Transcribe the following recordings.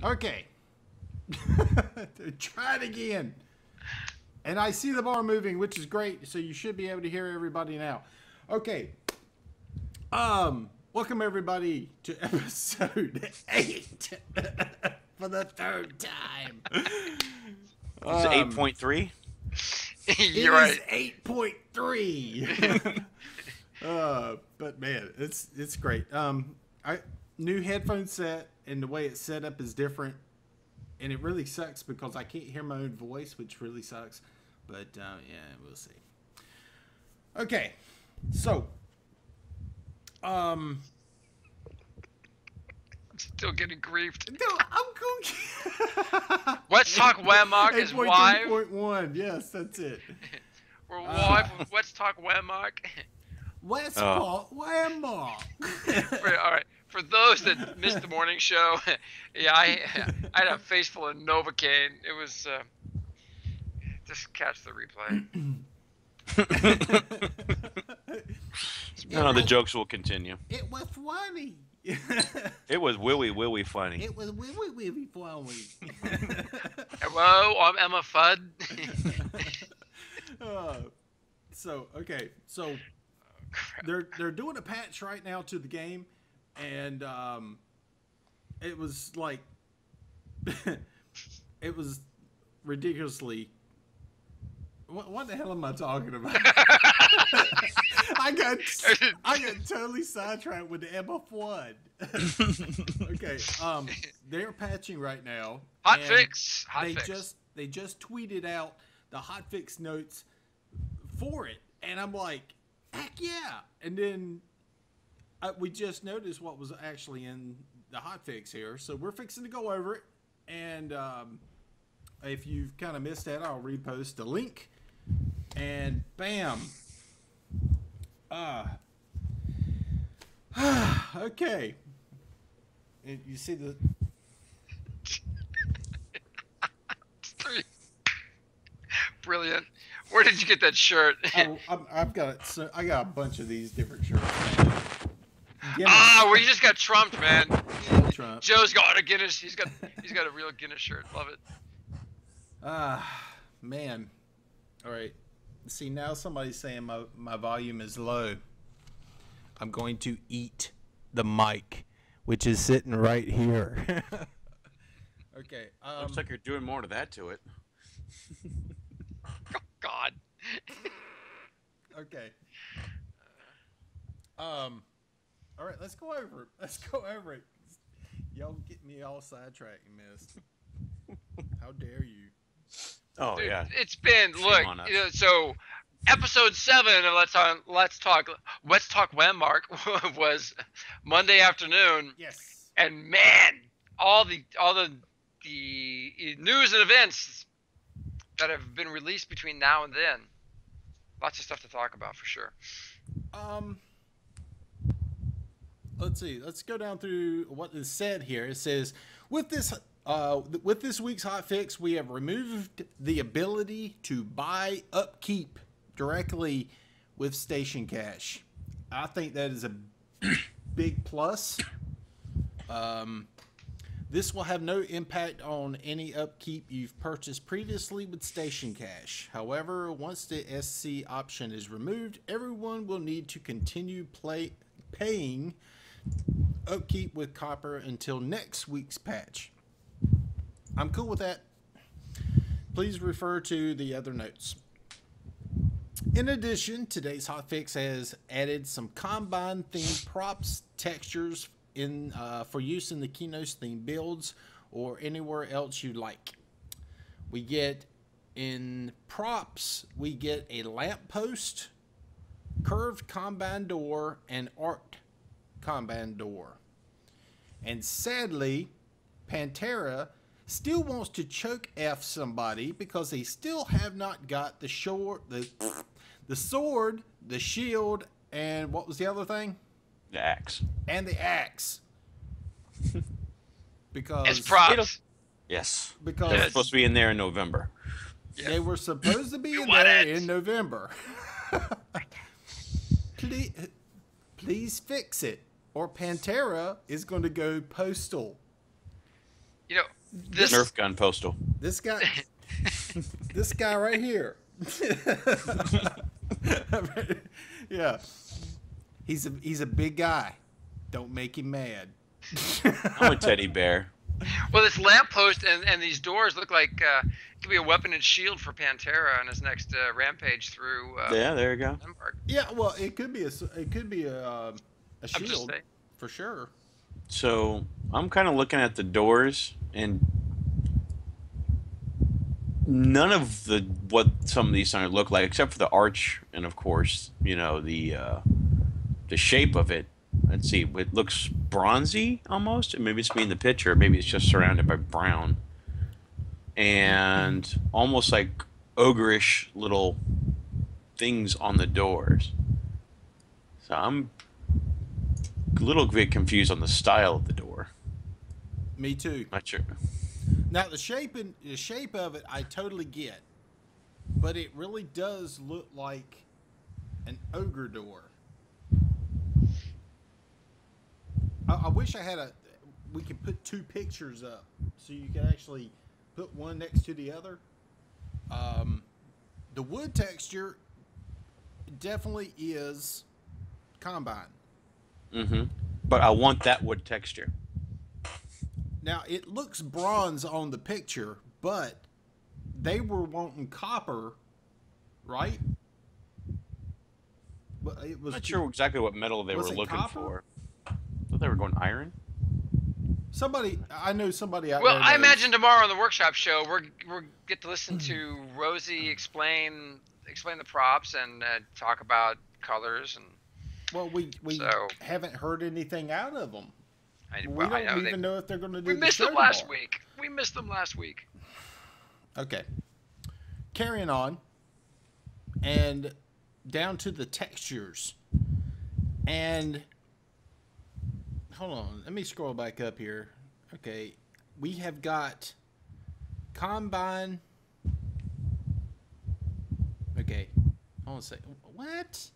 Okay. Try it again. And I see the bar moving, which is great. So you should be able to hear everybody now. Okay. Welcome everybody to episode 8 for the third time. Is it 8.3? You're right. It is 8.3. But man, it's great. New headphone set, and the way it's set up is different. And it really sucks because I can't hear my own voice, which really sucks. But, yeah, we'll see. Okay. So, I'm still getting griefed. No, I'm going. Let's Talk Whammock is live. 8.3.1. Yes, that's it. We're live with Let's Talk Whammock. Let's Talk Whammock. All right. For those that missed the morning show, yeah, I had a face full of Novocaine. It was just catch the replay. No, the jokes will continue. It was funny. It was willy funny. It was willy funny. Hello, I'm Emma Fudd. So they're doing a patch right now to the game, and it was like it was ridiculously. What the hell am I talking about? I got totally sidetracked with the Emma Flood. Okay, they're patching right now. Hotfix. They just tweeted out the hotfix notes for it, and I'm like, heck yeah! And then we just noticed what was actually in the hotfix here, so we're fixing to go over it. And if you've kind of missed that, I'll repost the link. And bam. Okay. And you see the Brilliant. Where did you get that shirt? I've got it. So I got a bunch of these different shirts. Well, you just got trumped, man. Trump. Joe's got a Guinness. He's got a real Guinness shirt. Love it. Man. All right. See, now somebody's saying my volume is low. I'm going to eat the mic, which is sitting right here. Okay. Looks like you're doing more to that to it. Oh, God. Okay. All right, let's go over it. Y'all get me all sidetracked, you missed. How dare you? Oh, dude, yeah. It's been, look, so episode 7 of Let's Talk Whammock was Monday afternoon. Yes. And man, all the news and events that have been released between now and then. Lots of stuff to talk about for sure. Let's see. Let's go down through what is said here. It says, with this week's hotfix, we have removed the ability to buy upkeep directly with Station Cash. I think that is a big plus. This will have no impact on any upkeep you've purchased previously with Station Cash. However, once the SC option is removed, everyone will need to continue paying upkeep with copper until next week's patch. I'm cool with that. Please refer to the other notes. In addition, today's hotfix has added some Combine themed props, textures for use in the Keynote theme builds or anywhere else you like. We get in props, we get a lamppost, curved Combine door, and art Combine door. And sadly, Pantera still wants to choke F somebody because they still have not got the sword, the shield, and what was the other thing? The axe. And the axe. Because it's props. Yes. Because they're supposed to be in there in November. They were supposed to be in there in November. Please fix it, or Pantera is going to go postal. You know, this Nerf gun postal. This guy, this guy right here. Yeah, he's a big guy. Don't make him mad. I'm a teddy bear. well, this lamppost and these doors look like it could be a weapon and shield for Pantera on his next rampage through. Yeah, there you go. Denmark. Yeah, well, it could be a I'm just shield saying. for sure. So I'm kind of looking at the doors, and none of what some of these things look like, except for the arch, and of course, the shape of it. Let's see, it looks bronzy almost. Maybe it's me in the picture. Maybe it's just surrounded by brown, and almost like ogreish little things on the doors. So I'm a little bit confused on the style of the door. Me too. Not sure. Now the shape of it, I totally get, but it really does look like an ogre door. I wish I had we could put two pictures up so you could actually put one next to the other. The wood texture definitely is Combine. Mm-hmm. But I want that wood texture. Now it looks bronze on the picture, but they were wanting copper, right? But it was I'm not sure exactly what metal they were was it looking copper? for. I thought they were going iron. I know somebody out Well, there. I knows. imagine tomorrow on the workshop show we're get to listen to Rosie explain the props and talk about colors and. Well, we So- haven't heard anything out of them. We Well, I don't know even know if they're going to do we the missed show them last tomorrow. week. We missed them last week. Okay. Carrying on. And down to the textures. And hold on. Let me scroll back up here. Okay. We have got Combine. Okay. Hold on a second. What?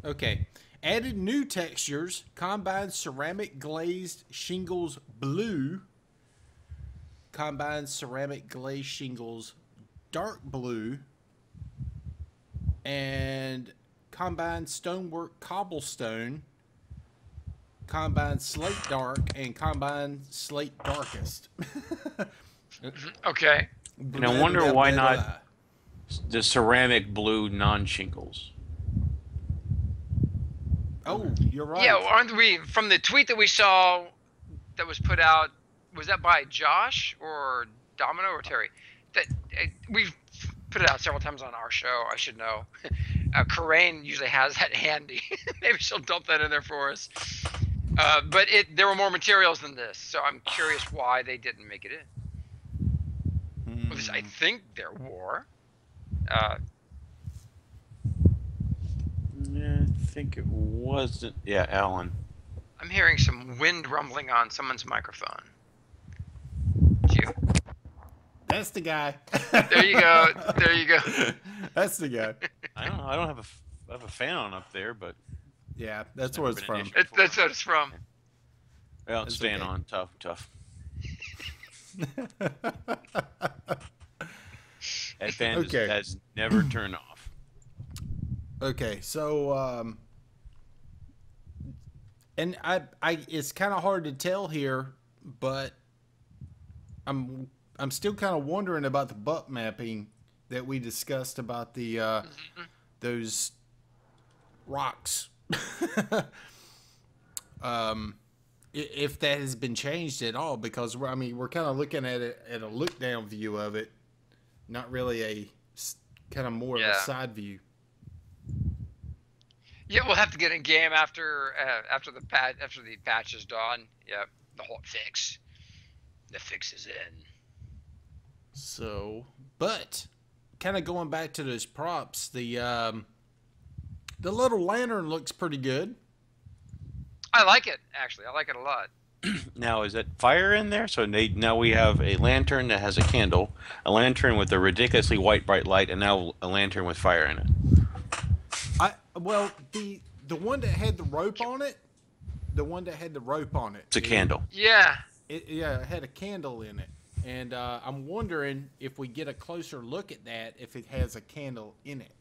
Okay. Added new textures. Combine ceramic glazed shingles blue. Combine ceramic glazed shingles dark blue. And Combine stonework cobblestone. Combine slate dark and Combine slate darkest. Okay. And I wonder why not the ceramic blue non-shingles. Oh, you're right. Yeah, aren't we from the tweet that we saw that was put out? Was that by Josh or Domino or Terry? That we've put it out several times on our show. I should know. Coraine usually has that handy. Maybe she'll dump that in there for us. But there were more materials than this, so I'm curious why they didn't make it in. Well, I think there were. Yeah, I think it wasn't. Yeah, Alan. I'm hearing some wind rumbling on someone's microphone. It's you. That's the guy. There you go. There you go. That's the guy. I don't know. I have a fan on up there, but Yeah, that's where it's never been from. an issue. That's what it's from. Well, it's It's staying okay. on. Tough. That fan Okay. has never turned off. Okay, so and I it's kind of hard to tell here, but I'm still kind of wondering about the butt mapping that we discussed about the those rocks. If that has been changed at all, because we're kind of looking at it at a look down view of it, not really a kind of more of a side view. Yeah, we'll have to get in game after the patch is done. Yep, the whole fix. The fix is in. So, but kind of going back to those props, the little lantern looks pretty good. I like it, actually. I like it a lot. Now, is it fire in there? So now we have a lantern that has a candle, a lantern with a ridiculously white bright light, and now a lantern with fire in it. Well, the one that had the rope on it, It's a candle. Yeah, it had a candle in it, and I'm wondering if we get a closer look at that, if it has a candle in it.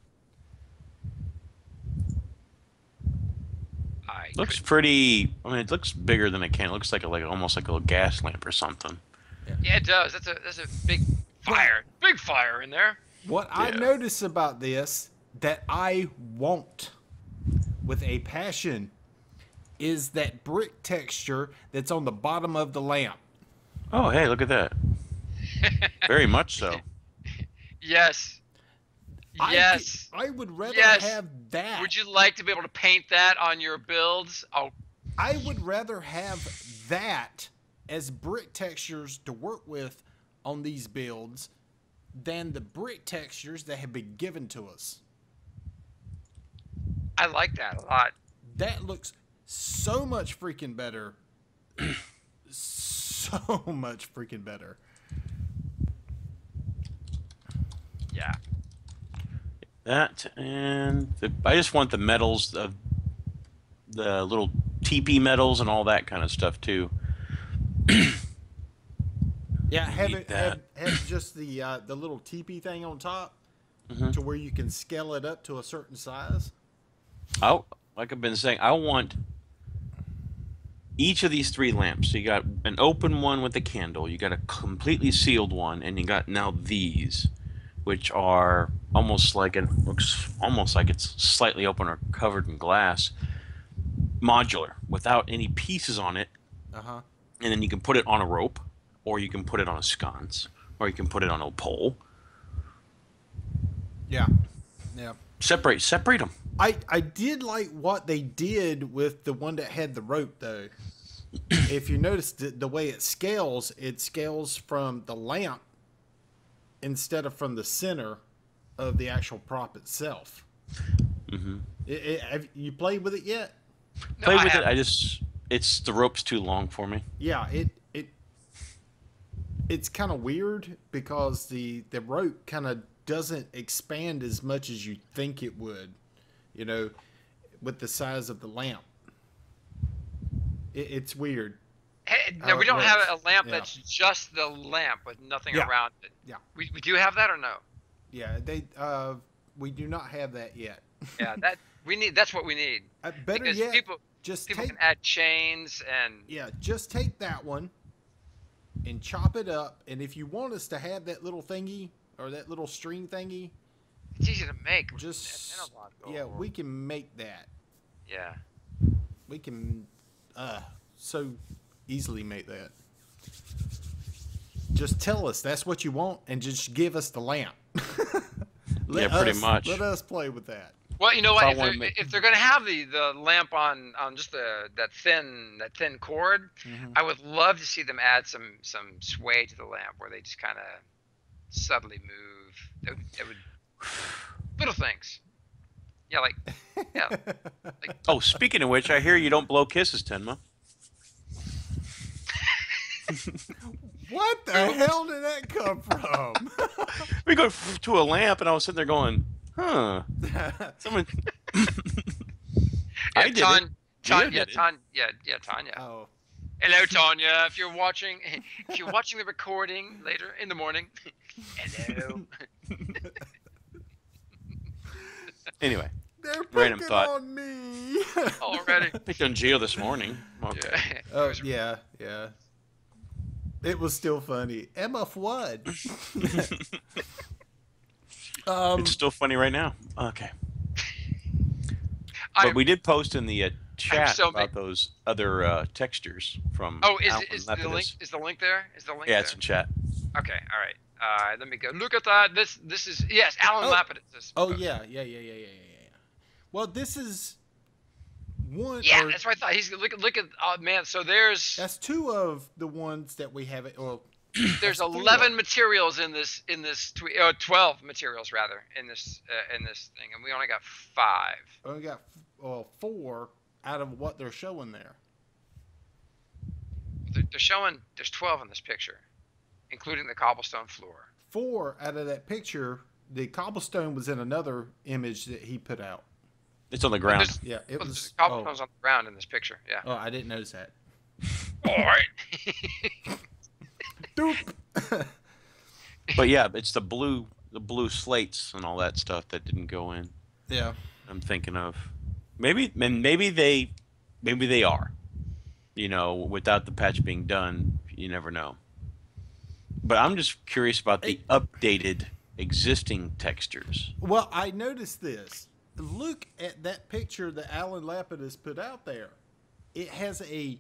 Looks pretty. I mean, it looks bigger than a can. It looks like almost like a little gas lamp or something. Yeah, it does. That's a big fire. Big fire in there. What I notice about this that I want with a passion is that brick texture that's on the bottom of the lamp. Oh, hey, look at that. Very much so. Yes. Yes. I would rather have that. Would you like to be able to paint that on your builds? Oh. I would rather have that as brick textures to work with on these builds than the brick textures that have been given to us. I like that a lot. That looks so much freaking better. So much freaking better. Yeah. That and I just want the metals of the little teepee metals and all that kind of stuff too. Yeah, have just the little teepee thing on top to where you can scale it up to a certain size. Like I've been saying, I want each of these 3 lamps. So you got an open one with a candle, you got a completely sealed one, and you got now these, which are almost like looks almost like it's slightly open or covered in glass, modular, without any pieces on it. And then you can put it on a rope, or you can put it on a sconce, or you can put it on a pole. Yeah. Separate them. I did like what they did with the one that had the rope, though. If you notice the way it scales from the lamp instead of from the center of the actual prop itself. Have you played with it yet? No, Play with it. The rope's too long for me. Yeah, it's kind of weird because the rope kind of doesn't expand as much as you think it would, with the size of the lamp. It's weird. Hey, no, we don't have a lamp that's just the lamp with nothing around it. Yeah. We do have that or no? Yeah, we do not have that yet. Yeah, that's what we need. Better because yet, people can add chains and just take that one and chop it up, and if you want us to have that little thingy or that little string thingy, it's easy to make. We can make that. Yeah. We can so easily make that. Just tell us that's what you want and just give us the lamp. Pretty much. Let us play with that. Well, you know what? If they're gonna have the lamp on just that thin cord, I would love to see them add some sway to the lamp where they just kind of subtly move. That would little things. Yeah, like. Oh, speaking of which, I hear you don't blow kisses, Tenma. What the hell did that come from? We go to a lamp, and I was sitting there going, "Huh." Someone. I did it. Tanya. Oh. Hello, Tanya. If you're watching the recording later in the morning, hello. Anyway. They're Random picking thought. on me. Already. I picked on Gio this morning. Okay. Yeah. It was still funny. Emma Flood. It's still funny right now. Okay. But we did post in the chat about those other textures from. Oh, is the link there? Yeah, it's in chat. Okay, all right. Let me go look at that. This is Alan Lapidus. Oh yeah. Well, this is one. Yeah, that's what I thought. He's look at man. So that's 2 of the ones that we have. Well, there's 11 materials in this 12 materials rather in this thing, and we only got 5. We only got 4 out of what they're showing there. They're showing there's 12 in this picture, including the cobblestone floor. 4 out of that picture. The cobblestone was in another image that he put out. It's on the ground. Yeah, it was. The cobblestone's on the ground in this picture. Yeah. Oh, I didn't notice that. All right. Doop. But yeah, it's the blue slates and all that stuff that didn't go in. Yeah. I'm thinking of maybe they are. You know, without the patch being done, you never know. But I'm just curious about the It, updated existing textures. well, I noticed this. Look at that picture that Alan Lapidus put out there. It has a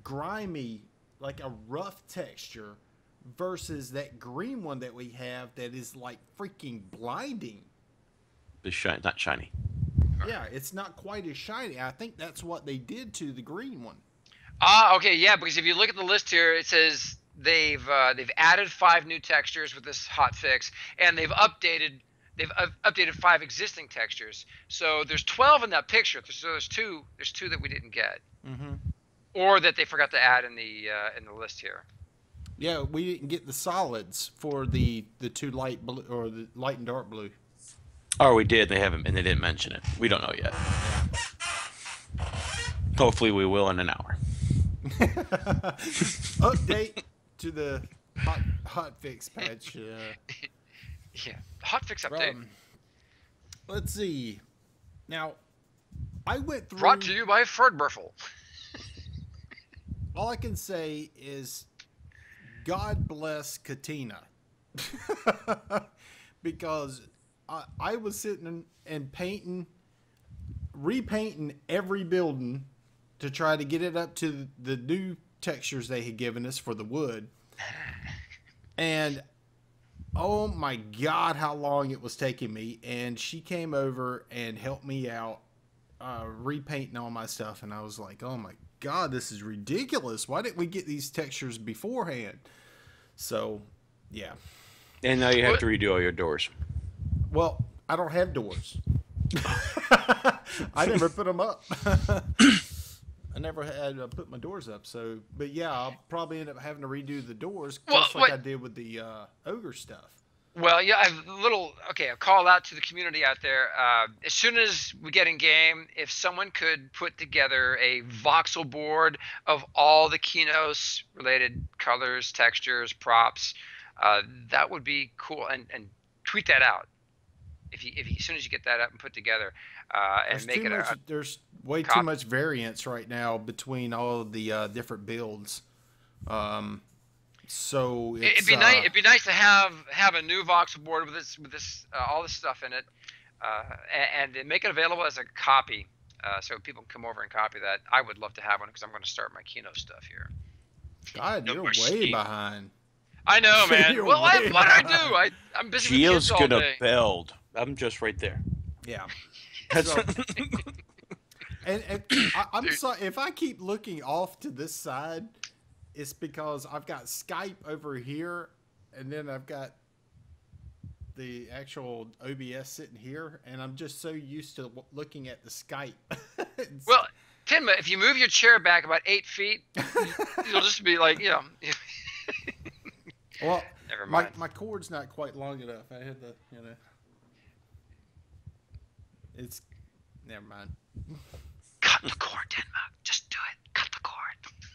grimy, like a rough texture versus that green one that we have that is like freaking blinding. Not shiny. Yeah, it's not quite as shiny. I think that's what they did to the green one. Okay, yeah, because if you look at the list here, it says they've added 5 new textures with this hot fix, and they've updated 5 existing textures. So there's 12 in that picture. So there's two that we didn't get, or that they forgot to add in the list here. Yeah, we didn't get the solids for the two light blue or the light and dark blue. Or we did, they haven't, and they didn't mention it. We don't know yet. Hopefully, we will in an hour. Update to the hot fix patch. Yeah, hotfix update. Let's see. Now, I went through. Brought to you by Ferdberfel. All I can say is, God bless Katina, because I was sitting and repainting every building to try to get it up to the new textures they had given us for the wood. And oh my God, how long it was taking me. And she came over and helped me out repainting all my stuff. And I was like, oh my God, this is ridiculous. Why didn't we get these textures beforehand? So, yeah. And now you have to redo all your doors. Well, I don't have doors. I never put them up. I never had put my doors up. So, but yeah, I'll probably end up having to redo the doors just like I did with the ogre stuff. Well, yeah, a call out to the community out there. As soon as we get in game, if someone could put together a voxel board of all the Kinos related colors, textures, props, that would be cool. And tweet that out if you as soon as you get that up and put together, and make it there's way too much variance right now between all of the different builds. So it's, it'd be nice to have a new voxel board with this all this stuff in it, and make it available as a copy, so people can come over and copy that. I would love to have one because I'm going to start my Kino stuff here. God, you're way behind. I know, man. Well, what do I do? I'm busy with kids all gonna day. build. I'm just right there. Yeah. So, and I'm sorry if I keep looking off to this side. It's because I've got Skype over here, and then I've got the actual OBS sitting here, and I'm just so used to looking at the Skype. Well, Tim, if you move your chair back about 8 feet, you'll just be like, you know. Well, never mind. My cord's not quite long enough. I had to, it's never mind. Cut the cord, Denmark. Just do it. Cut the cord.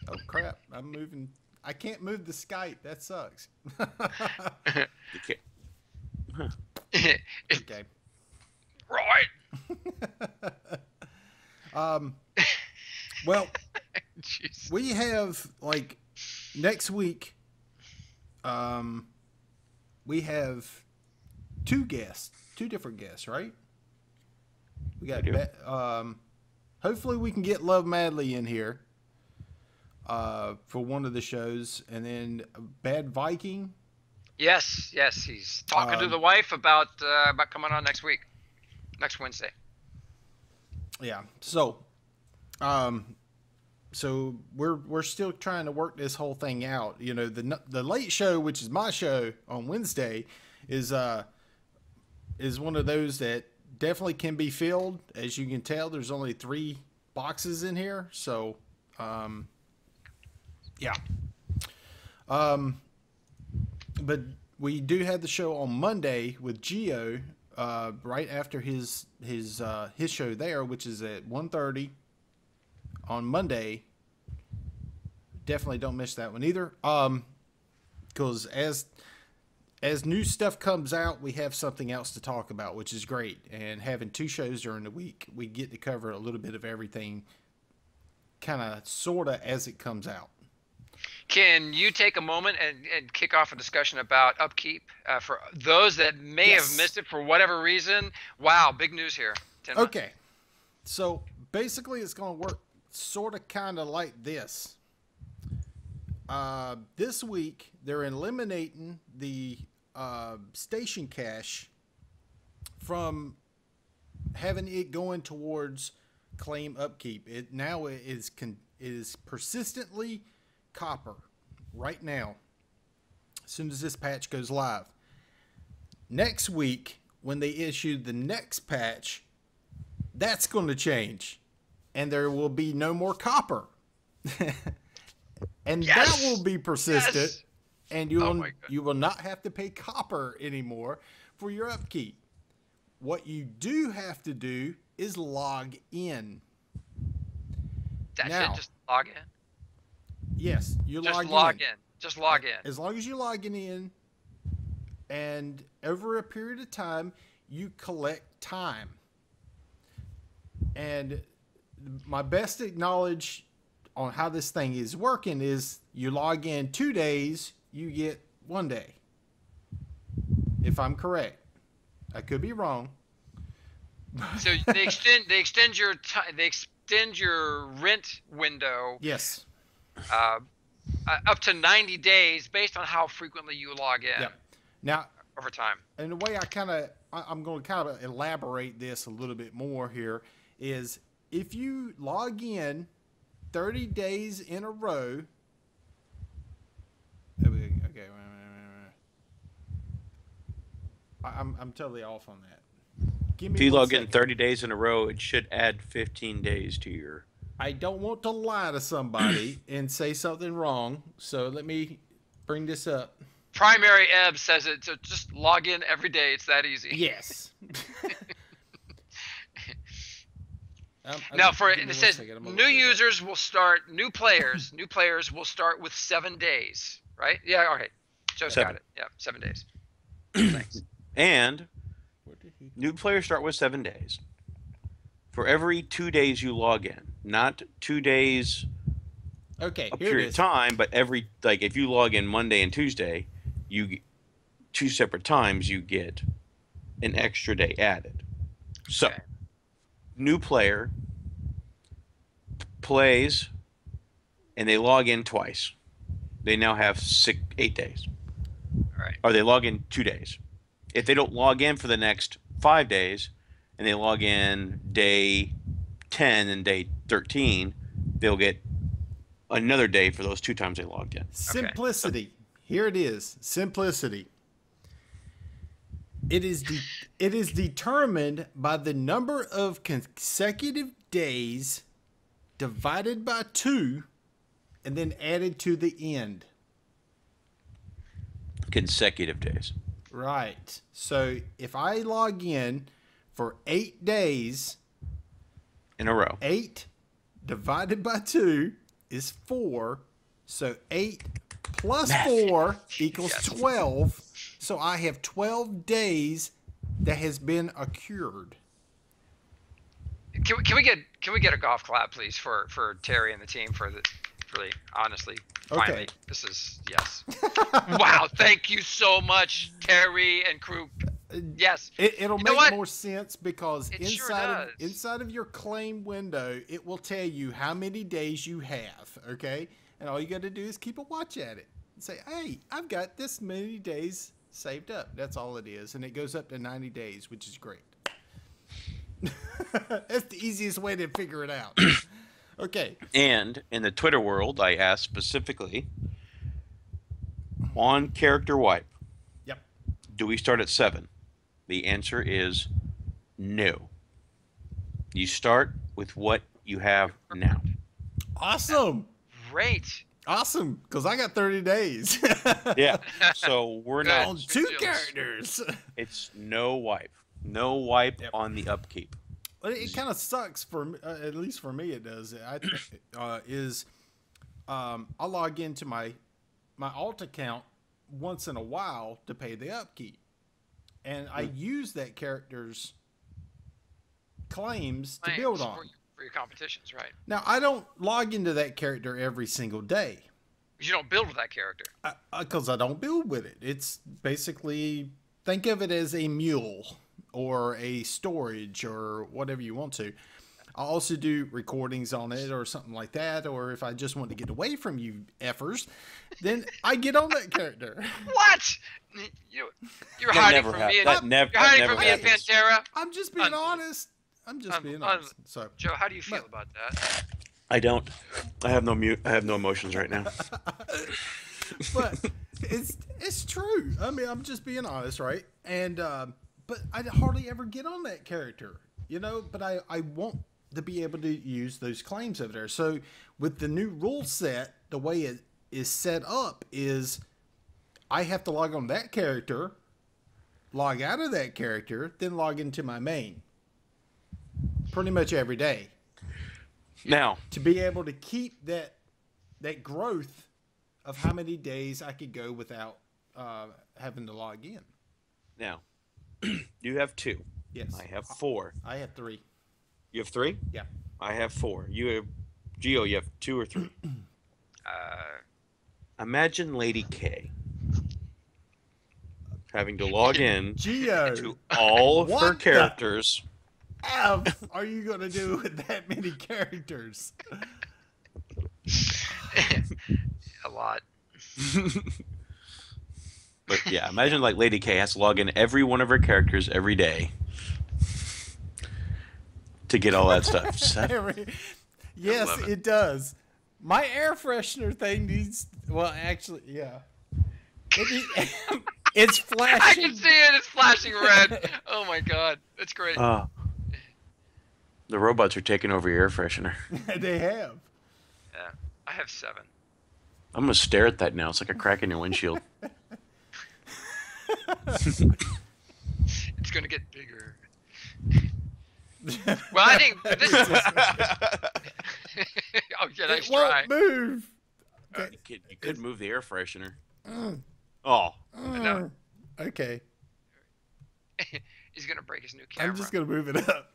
Oh crap! I'm moving. I can't move the Skype. That sucks. You can't. Huh. Okay. Right. Well, Jeez. we have next week. We have two different guests, right? We got. Hopefully, we can get Love Madly in here. For one of the shows, and then Bad Viking. Yes, he's talking to the wife about coming on next Wednesday. Yeah. So, so we're still trying to work this whole thing out. You know, the late show, which is my show on Wednesday, is one of those that definitely can be filled. As you can tell, there's only 3 boxes in here, so. Yeah. But we do have the show on Monday with Gio, right after his show there, which is at 1:30 on Monday. definitely don't miss that one either. Because as new stuff comes out, we have something else to talk about, which is great. And having 2 shows during the week, we get to cover a little bit of everything, kind of, sort of, as it comes out. Can you take a moment and kick off a discussion about Upkeep for those that may have missed it for whatever reason? Wow, big news here. Okay. So basically it's going to work sort of kind of like this. This week, they're eliminating the station cache from having it going towards claim upkeep. It now is persistently copper right now, as soon as this patch goes live. Next week, when they issue the next patch, that's going to change, and there will be no more copper. And that will be persistent, and you will not have to pay copper anymore for your upkeep. What you do have to do is log in. That's it, just log in? Yes, just log in. Just log in. As long as you're logging in, and over a period of time, you collect time. And my best knowledge on how this thing is working is you log in 2 days, you get 1 day. If I'm correct. I could be wrong. So they extend your rent window. Yes. Up to 90 days based on how frequently you log in. Yep. Now, over time. And the way I'm going to kind of elaborate this a little bit more here is if you log in 30 days in a row. Okay, I'm totally off on that. If you log in 30 days in a row, it should add 15 days to your... I don't want to lie to somebody and say something wrong, so let me bring this up. Primary Ebb says it, so just log in every day. It's that easy. Yes. Now, it says new users will start, new players will start with 7 days, right? Yeah, okay. Joe's got it. Yeah, 7 days. Thanks. And new players start with 7 days. For every 2 days you log in, not 2 days a period of time, but every, like, if you log in Monday and Tuesday, you get 2 separate times, you get an extra day added. So, new player plays and they log in twice. They now have 8 days. All right. Or they log in 2 days. If they don't log in for the next 5 days and they log in day 10 and day 13, they'll get another day for those 2 times they logged in. Simplicity. Okay. Here it is. Simplicity. It is determined by the number of consecutive days divided by 2 and then added to the end. Consecutive days. Right. So if I log in for 8 days in a row, 8 divided by 2 is 4. So 8 plus 4 equals 12. So I have 12 days that has been accrued. Can we get a golf clap, please, for Terry and the team for really honestly. Finally, this is yes. Wow, thank you so much, Terry and crew. Yes, it'll make more sense because inside of your claim window, it will tell you how many days you have. Okay, and all you got to do is keep a watch at it and say, "Hey, I've got this many days saved up." That's all it is, and it goes up to 90 days, which is great. That's the easiest way to figure it out. Okay. And in the Twitter world, I asked specifically on character wipe. Yep. Do we start at 7? The answer is no. You start with what you have now. Awesome. Great. Awesome, because I got 30 days. Yeah. So we're not on 2 characters. It's no wipe. No wipe on the upkeep. But it kind of sucks for at least for me. It does. Is I log into my alt account once in a while to pay the upkeep, and I use that character's claims to build on. For your competitions, right? Now, I don't log into that character every single day. Because you don't build with that character. Because I don't build with it. It's basically, think of it as a mule or a storage or whatever you want to. I also do recordings on it or something like that. Or if I just want to get away from you effers, then I get on that character. What? You're hiding from me. You're hiding from me in Pantera. I'm just being honest. I'm just being honest. So, Joe, how do you feel about that? I don't. I have no emotions right now. But it's true. I mean, I'm just being honest, right? And but I hardly ever get on that character, you know. But I want to be able to use those claims over there. So with the new rule set, the way it is set up is I have to log on that character, log out of that character, then log into my main. Pretty much every day. Now, to be able to keep that growth of how many days I could go without having to log in. Now, you have 2. Yes. I have 4. I have 3. You have 3? Yeah. I have 4. You have Gio. You have 2 or 3. Imagine Lady K having to log in Gio, to all of her characters. What are you gonna do with that many characters? A lot. But yeah, imagine like Lady K has to log in every one of her characters every day to get all that stuff. Yes, it does. My air freshener thing needs. Well, actually, yeah. It's flashing. I can see it. It's flashing red. Oh my god, that's great. The robots are taking over your air freshener. They have. Yeah, I have 7. I'm gonna stare at that now. It's like a crack in your windshield. It's gonna get bigger. Well, I think this is. Oh, yeah, nice try. Won't move. Okay. You could move the air freshener. Oh. No. Okay. He's gonna break his new camera. I'm just gonna move it up.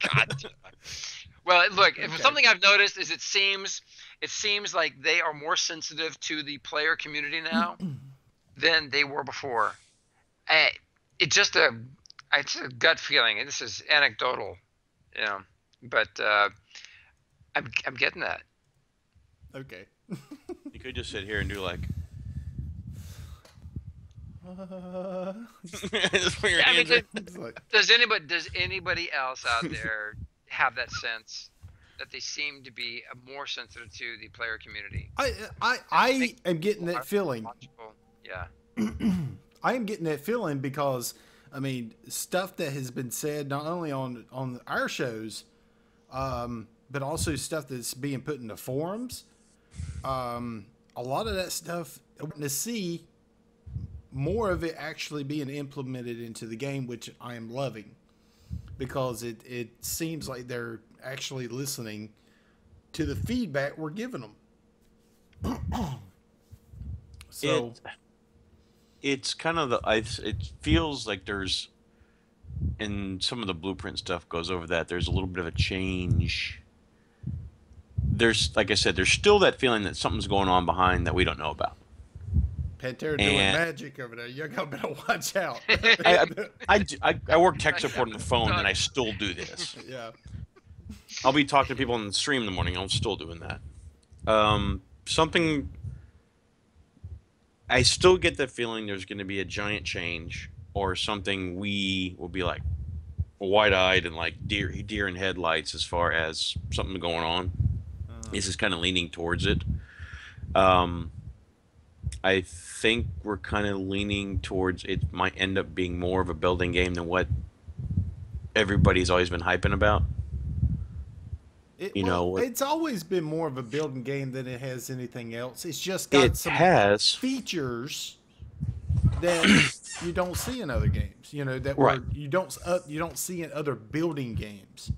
God. Well, look. If something I've noticed is it seems like they are more sensitive to the player community now than they were before. It's a gut feeling, and this is anecdotal, you know. But I'm getting that. Okay. You could just sit here and do like. Just put your hands in. Does anybody else out there have that sense that they seem to be more sensitive to the player community? I am getting that feeling. Yeah. I am getting that feeling because, I mean, stuff that has been said not only on our shows, but also stuff that's being put in the forums. A lot of that stuff, I want to see more of it actually being implemented into the game, which I am loving, because it seems like they're actually listening to the feedback we're giving them. So it's kind of it feels like there's, and some of the blueprint stuff goes over that. There's a little bit of a change. There's, like I said, there's still that feeling that something's going on behind that we don't know about. Pantera doing magic over there. You better watch out. I work tech support on the phone, and I still do this. Yeah. I'll be talking to people on the stream in the morning. I'm still doing that. Something. I still get the feeling there's going to be a giant change, or something we will be like wide-eyed and like deer in headlights as far as something going on. This is kind of leaning towards it. I think we're kind of leaning towards it might end up being more of a building game than what everybody's always been hyping about. It's always been more of a building game than it has anything else. It's just got features that you don't see in other games. You know you don't see in other building games.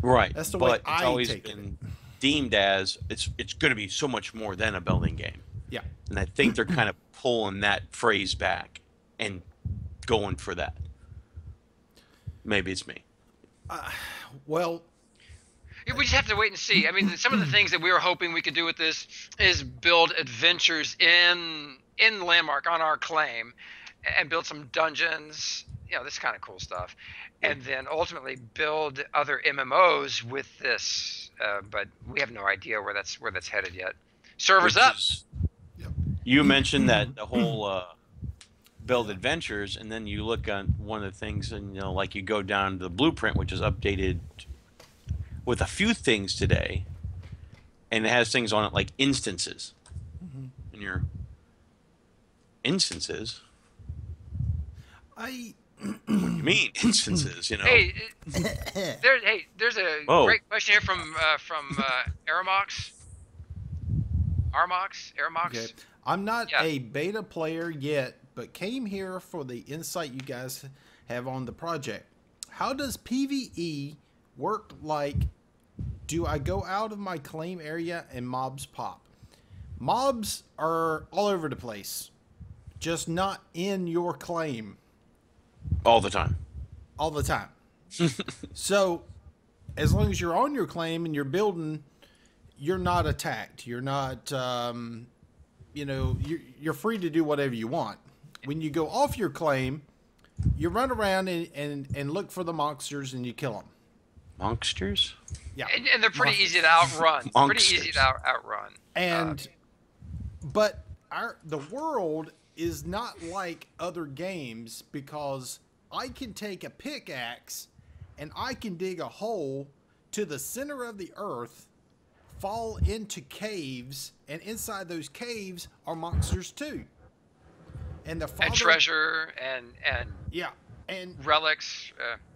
Right. That's the way I take it. deemed as it's going to be so much more than a building game. Yeah. And I think they're kind of pulling that phrase back and going for that. Maybe it's me. Well, We just have to wait and see. I mean, some of the things that we were hoping we could do with this is build adventures in Landmark on our claim, and build some dungeons, this kind of cool stuff, and then ultimately build other MMOs with this. But we have no idea where that's headed yet. Servers up. You mentioned that the whole build adventures, and then you look on one of the things, and like you go down to the blueprint, which is updated with a few things today, and it has things on it like instances. And your instances. I What do you mean instances? Hey, there's a great question here from Aramox. Okay. I'm not a beta player yet, but came here for the insight you guys have on the project. How does PvE work? Like, do I go out of my claim area and mobs pop? Mobs are all over the place, just not in your claim. All the time. All the time. So, as long as you're on your claim and you're building, you're not attacked. You're not, you're free to do whatever you want. When you go off your claim, you run around and look for the monsters and you kill them. Monsters? Yeah. And they're pretty easy to outrun. And, but the world is not like other games, because I can take a pickaxe and I can dig a hole to the center of the earth, fall into caves, and inside those caves are monsters too. And treasure and relics.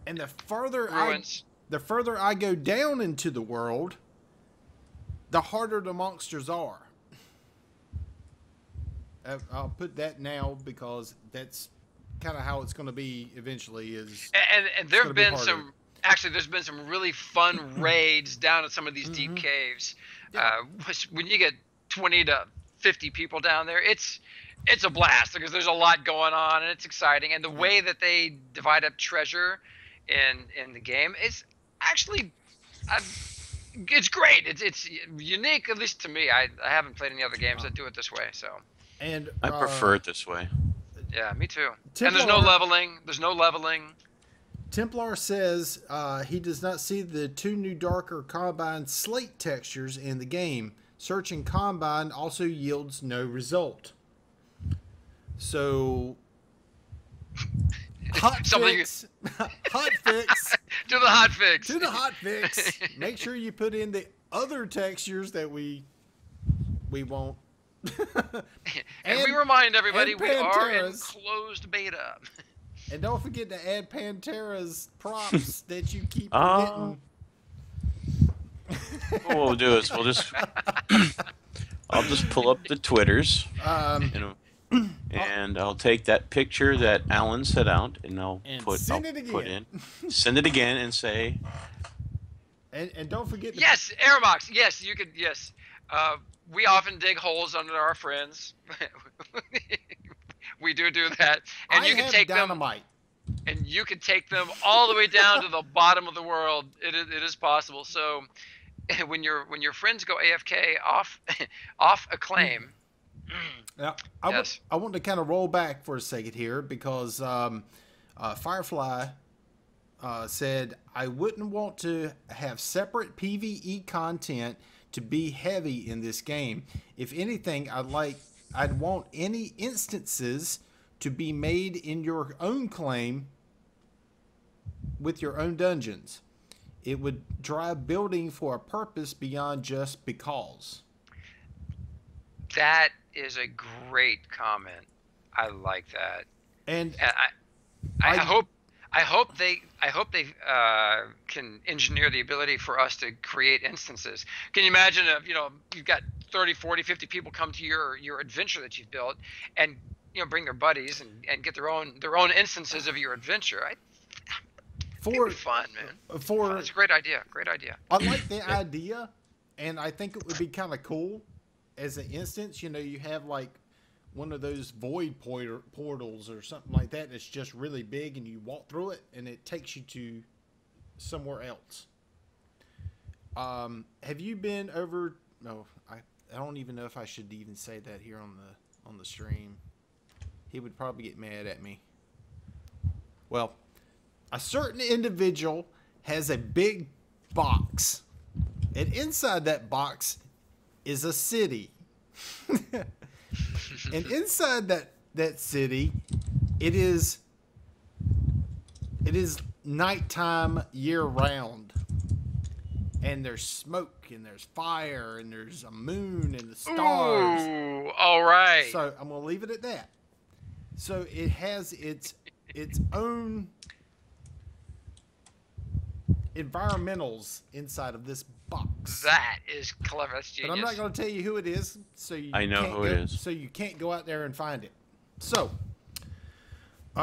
And the further ruins. The further I go down into the world, the harder the monsters are. I'll put that now because that's kind of how it's going to be eventually. And there have been there's been some really fun raids down at some of these deep caves. Yeah. When you get 20 to 50 people down there, it's a blast because there's a lot going on and it's exciting. And the way that they divide up treasure in the game is actually it's great. It's unique, at least to me. I haven't played any other games that do it this way, so. And I prefer it this way. Yeah, me too. Templar, and there's no leveling. Templar says he does not see the two new darker Combine slate textures in the game. Searching Combine also yields no result. So, hot fix. Hot fix. Do the hot fix. Do the hot fix. Make sure you put in the other textures that we won't. and we remind everybody we are in closed beta. And don't forget to add Pantera's props that you keep forgetting. What we'll do is I'll just pull up the Twitters, and I'll take that picture that Alan set out, and send it again and say. And don't forget. Yes, Airbox. Yes, you could. Yes. We often dig holes under our friends. We do that, and you can take dynamite. And you can take them all the way down to the bottom of the world. It is possible. So, when your friends go AFK off a claim. Now, I want to kind of roll back for a second here because Firefly said I wouldn't want to have separate PvE content to be heavy in this game. If anything, I'd want any instances to be made in your own claim with your own dungeons. It would drive building for a purpose beyond just because. That is a great comment. I like that. And I hope they can engineer the ability for us to create instances. Can you imagine if you've got 30, 40, 50 people come to your adventure that you've built and bring their buddies and get their own instances of your adventure? It'd be fun, man. It's a great idea. Great idea. I like the idea, And I think it would be kind of cool as an instance. You know, you have like one of those void portals or something like that that's just really big, and you walk through it, and it takes you to somewhere else. Have you been over? No, I don't even know if I should even say that here on the stream. He would probably get mad at me. Well, a certain individual has a big box, and inside that box is a city. And inside that city, it is nighttime year round. And there's smoke, and there's fire, and there's a moon, and the stars. Ooh, all right. So I'm gonna leave it at that. So it has its own environmentals inside of this box. That is clever. That's genius. But I'm not gonna tell you who it is, so you I know can't who it is. So you can't go out there and find it. So, Hey,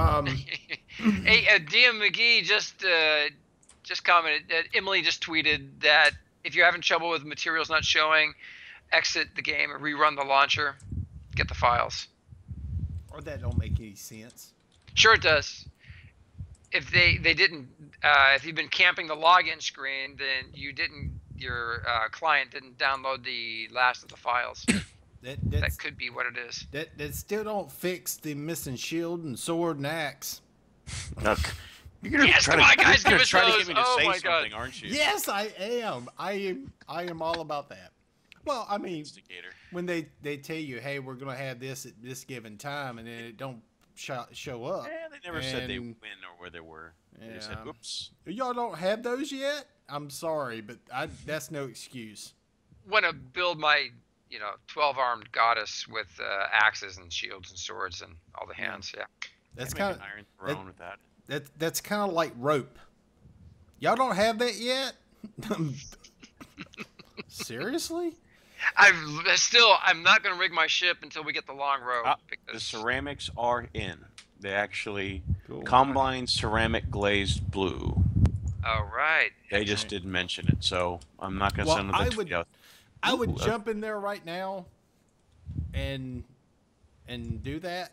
DM McGee just commented that Emily just tweeted that if you're having trouble with materials not showing, exit the game and rerun the launcher, get the files. or that don't make any sense. Sure it does. If they didn't, if you've been camping the login screen, then your client didn't download the last of the files. That could be what it is. That still don't fix the missing shield and sword and axe. Look, you're gonna Yes, try come on, to, guys, you're give gonna us try to those. get me to Oh say my God. something, aren't you? Yes, I am. I am all about that. Well, I mean, Instigator. when they tell you, hey, we're gonna have this at this given time, and then it don't show up. Yeah, they never said they And- when or where they were. They just said, Yeah. "Whoops." Y'all don't have those yet? I'm sorry, but that's no excuse. Want to build my 12-armed goddess with axes and shields and swords and all the hands. Yeah. That's Make kind an Iron that- Throne with that. that's kind of like rope. Y'all don't have that yet? Seriously? I'm not going to rig my ship until we get the long rope. The because ceramics are in. They actually Cool. combine ceramic glazed blue. All right. They just didn't mention it, so I'm not gonna Well, send them I the would- tweet out. I would Ooh, jump in there right now and do that.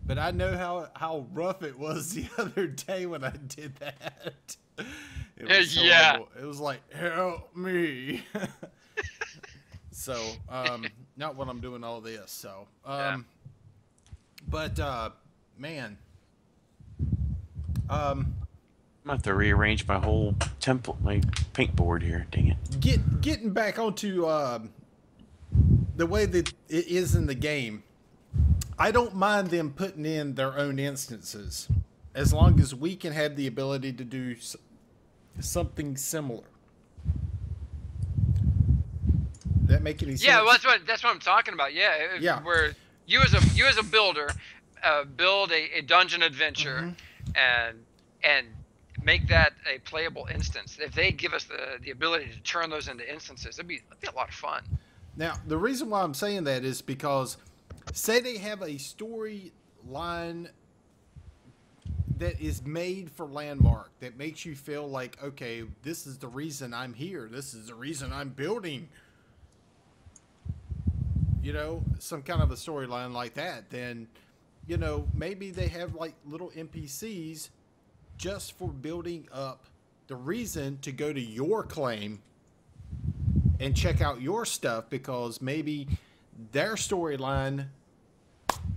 But I know how rough it was the other day when I did that. It was Yeah. horrible. It was like, help me. So, not when I'm doing all this. So, Yeah. but man, I'm gonna have to rearrange my whole my paint board here. Dang it. getting back onto the way that it is in the game, I don't mind them putting in their own instances as long as we can have the ability to do something similar. That make any sense? Yeah, well, that's what I'm talking about. Yeah. Yeah. Where you as a builder build a dungeon adventure and make that a playable instance. If they give us the ability to turn those into instances, it'd be a lot of fun. Now, the reason why I'm saying that is because, say they have a storyline that is made for Landmark that makes you feel like, okay, this is the reason I'm here. This is the reason I'm building. Some kind of a storyline like that. Then, maybe they have like little NPCs just for building up the reason to go to your claim and check out your stuff, because maybe their storyline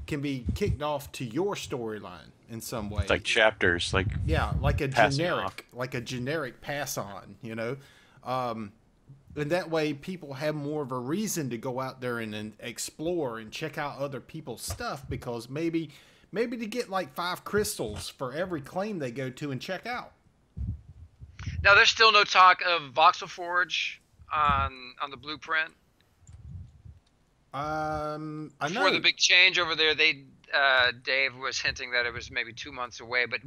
can be kicked off to your storyline in some way. Like chapters, like Yeah, like a passing off. generic pass on, and that way people have more of a reason to go out there and explore and check out other people's stuff, because maybe to get like 5 crystals for every claim they go to and check out. Now, there's still no talk of Voxel Forge on the blueprint. I know. Before the big change over there, Dave was hinting that it was maybe 2 months away, but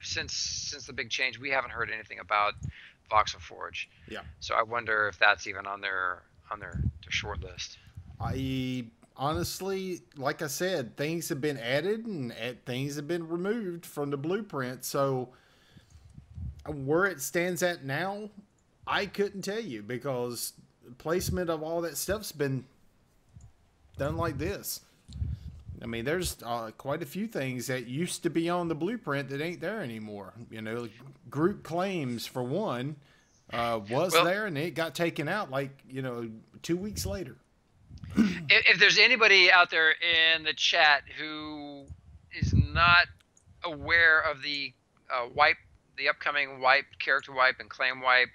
since the big change, we haven't heard anything about Voxel Forge. Yeah. So I wonder if that's even on their short list. I honestly, like I said, things have been added and things have been removed from the blueprint. So where it stands at now, I couldn't tell you because placement of all that stuff's been done like this. I mean, there's quite a few things that used to be on the blueprint that ain't there anymore. You know, group claims for one was Well, there, and it got taken out 2 weeks later. if there's anybody out there in the chat who is not aware of the wipe, the upcoming wipe, character wipe, and claim wipe,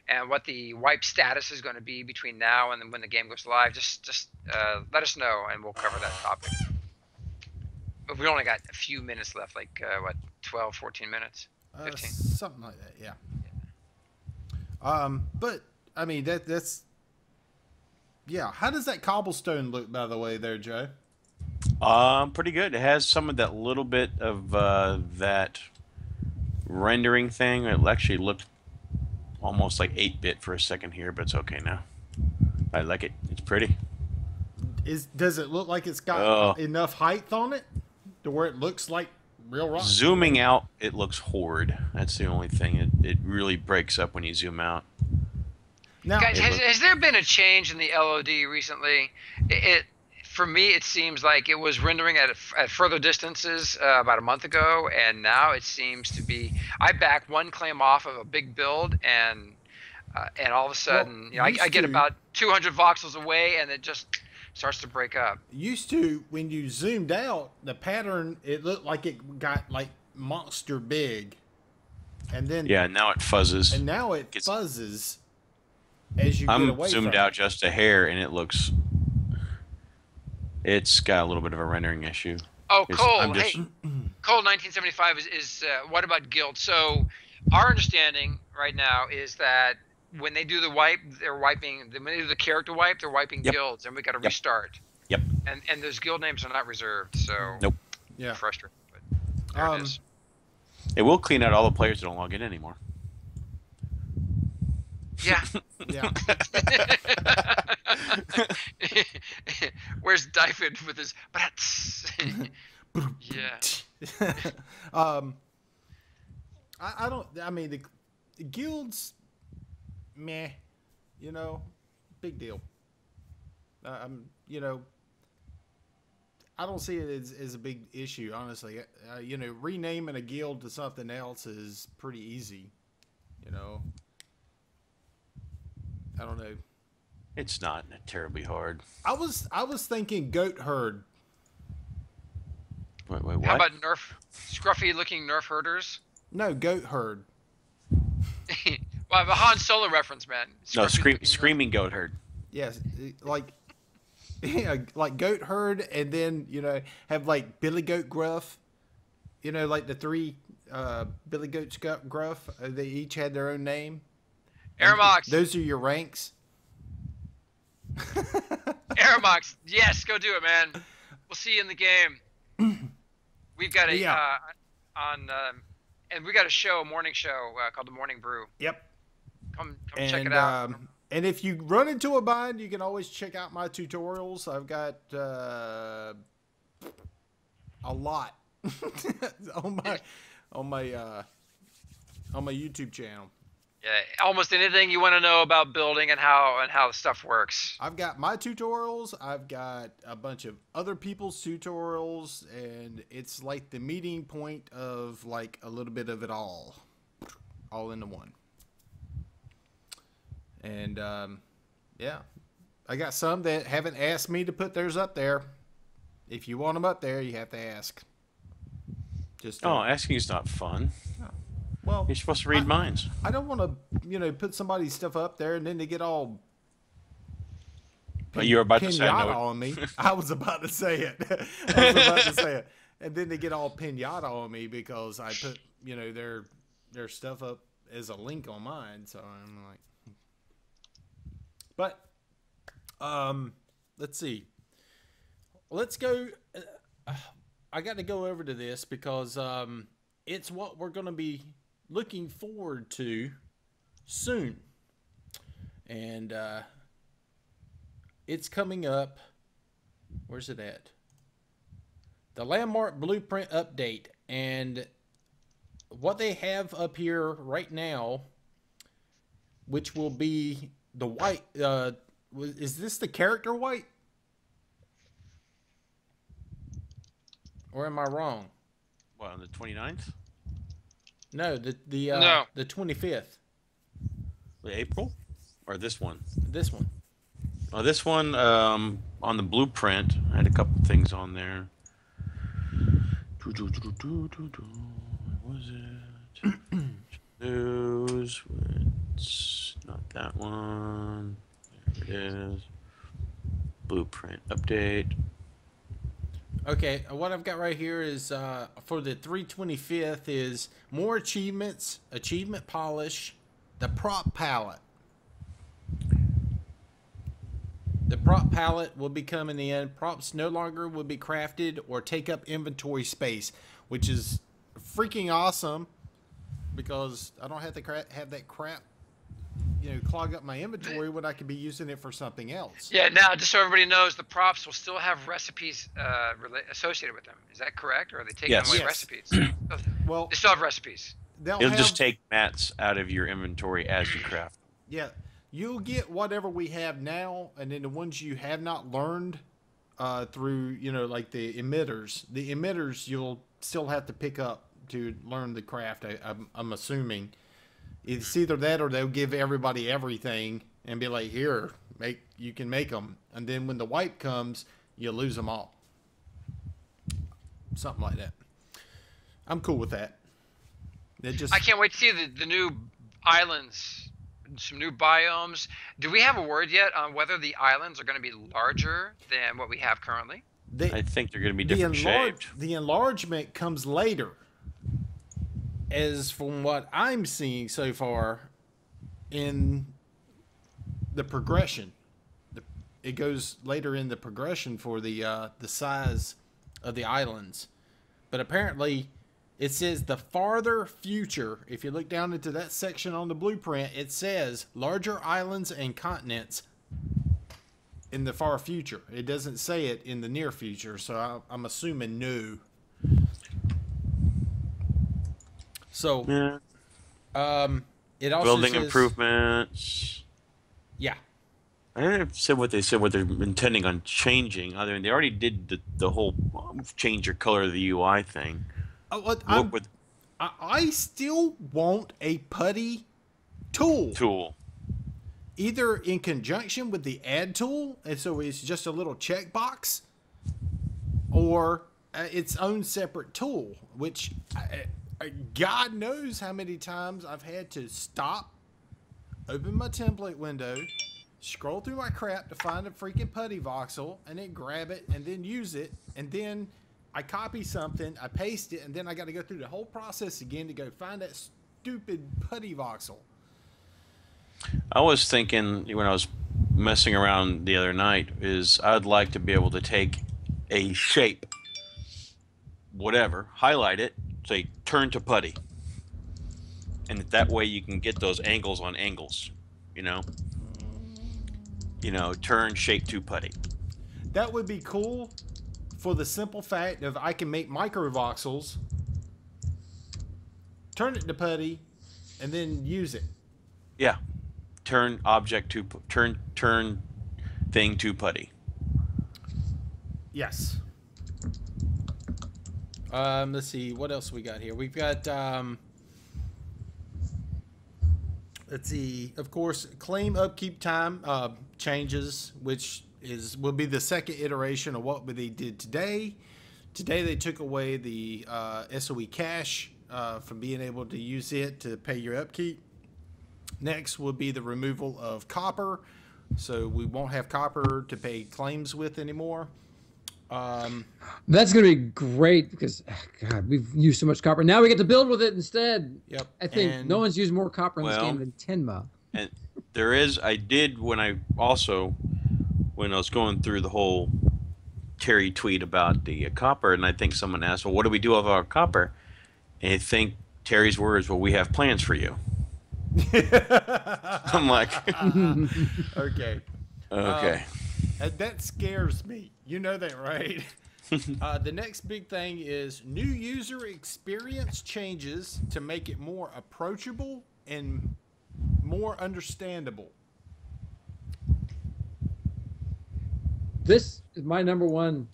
and what the wipe status is going to be between now and when the game goes live, just let us know, and we'll cover that topic. But we only got a few minutes left, like 12, 14 minutes, 15, something like that. Yeah. But I mean that's yeah. How does that cobblestone look, by the way, there, Joe? Pretty good. It has some of that little bit of that rendering thing. It actually looked almost like 8-bit for a second here, but it's okay now. I like it. It's pretty. Does it look like it's got enough height on it to where it looks like real rock? Zooming out, it looks horrid. That's the only thing. It really breaks up when you zoom out. Now, guys, has there been a change in the LOD recently? For me, it seems like it was rendering at further distances about a month ago, and now it seems to be. I back one claim off of a big build, and all of a sudden, I get about 200 voxels away, and it just starts to break up. Used to, when you zoomed out, the pattern, it looked like it got like monster big, and then now it fuzzes. And now it fuzzes as you get away. I'm zoomed out just a hair, and it looks. It's got a little bit of a rendering issue. Oh, Cole, hey, Cole 1975 is what about guild? So our understanding right now is that when they do the wipe, they're wiping. When they do the character wipe, they're wiping guilds, and we got to restart. Yep. And those guild names are not reserved, so nope. Yeah. Frustrating, but there it is. It will clean out all the players that don't log in anymore. Yeah. Yeah. Where's David with his yeah. I don't. I mean, the guilds, meh. You know, big deal. You know, I don't see it as a big issue, honestly. You know, renaming a guild to something else is pretty easy. You know. I don't know. It's not terribly hard. I was thinking goat herd. Wait, what? How about scruffy looking nerf herders? No, goat herd. Well, I have a Han Solo reference, man. No, screaming goat herd. Yes, like like goat herd, and then have like Billy Goat Gruff. Like the three Billy Goats Gruff. They each had their own name. Aeromox. Those are your ranks. Aeromox. Yes, go do it, man. We'll see you in the game. We've got and we got a morning show called the Morning Brew. Yep. Come check it out. And if you run into a bind, you can always check out my tutorials. I've got a lot on my YouTube channel. Yeah, almost anything you want to know about building and how the stuff works. I've got my tutorials. I've got a bunch of other people's tutorials, and it's like the meeting point of like a little bit of it all into one. And yeah, I got some that haven't asked me to put theirs up there. If you want them up there, you have to ask. Asking is not fun. No. Well, you're supposed to read minds. I don't want to, put somebody's stuff up there and then they get all. You were about to say pinata on me. I was about to say it. And then they get all pinata on me because I put, their stuff up as a link on mine. So I'm like, but, let's see. Let's go. I got to go over to this because it's what we're going to be looking forward to soon. And it's coming up. Where's it at? The Landmark Blueprint update. And what they have up here right now, which will be the white. Is this the character white? Or am I wrong? What, on the 29th? No, No. the 25th. April? Or this one? This one. Oh, this one, on the blueprint, I had a couple things on there. What was it? News. It's not that one. There it is. Blueprint update. Okay, what I've got right here is for the 325th is more achievements, achievement polish, the prop palette. The prop palette will be coming in. Props no longer will be crafted or take up inventory space, which is freaking awesome because I don't have to have that crap, clog up my inventory when I could be using it for something else. Yeah, now, just so everybody knows, the props will still have recipes associated with them. Is that correct? Or are they taking away Yes. recipes? Well, They still have recipes. It'll just take mats out of your inventory as you craft. Yeah, you'll get whatever we have now, and then the ones you have not learned through, like the emitters. The emitters you'll still have to pick up to learn the craft. I'm assuming it's either that or they'll give everybody everything and be like, here, you can make them, and then when the wipe comes, you lose them all. Something like that. I'm cool with that. I can't wait to see the new islands, some new biomes. Do we have a word yet on whether the islands are going to be larger than what we have currently? I think they're going to be different shaped. The enlargement comes later. As from what I'm seeing so far in the progression. It goes later in the progression for the size of the islands. But apparently it says the farther future. If you look down into that section on the blueprint, it says larger islands and continents in the far future. It doesn't say it in the near future, so I'm assuming no. So, it also building says, improvements. Yeah. I don't know if they said what they're intending on changing. I mean, they already did the whole change your color of the UI thing. I still want a putty tool. Either in conjunction with the add tool, and so it's just a little checkbox, or its own separate tool, which God knows how many times I've had to stop, open my template window, scroll through my crap to find a freaking putty voxel, and then grab it and then use it, and then I copy something, I paste it, and then I got to go through the whole process again to go find that stupid putty voxel. I was thinking when I was messing around the other night is I'd like to be able to take a shape, whatever, highlight it, say turn to putty, and that way you can get those angles on angles, turn shape to putty. That would be cool for the simple fact of I can make micro voxels, turn it to putty, and then use it. Yeah. Turn object to turn thing to putty. Yes. Let's see what else we got here. We've got let's see, of course, claim upkeep time changes, which will be the second iteration of what they did today. Today they took away the SOE cash from being able to use it to pay your upkeep. Next will be the removal of copper, so we won't have copper to pay claims with anymore. That's going to be great because, God, we've used so much copper. Now we get to build with it instead. Yep. I think no one's used more copper in this game than Tenma. And there is, I did when I was going through the whole Terry tweet about the copper, and I think someone asked, well, what do we do with our copper? And I think Terry's words, well, we have plans for you. I'm like, okay. That scares me. You know that, right? The next big thing is new user experience changes to make it more approachable and more more understandable. This is my number one.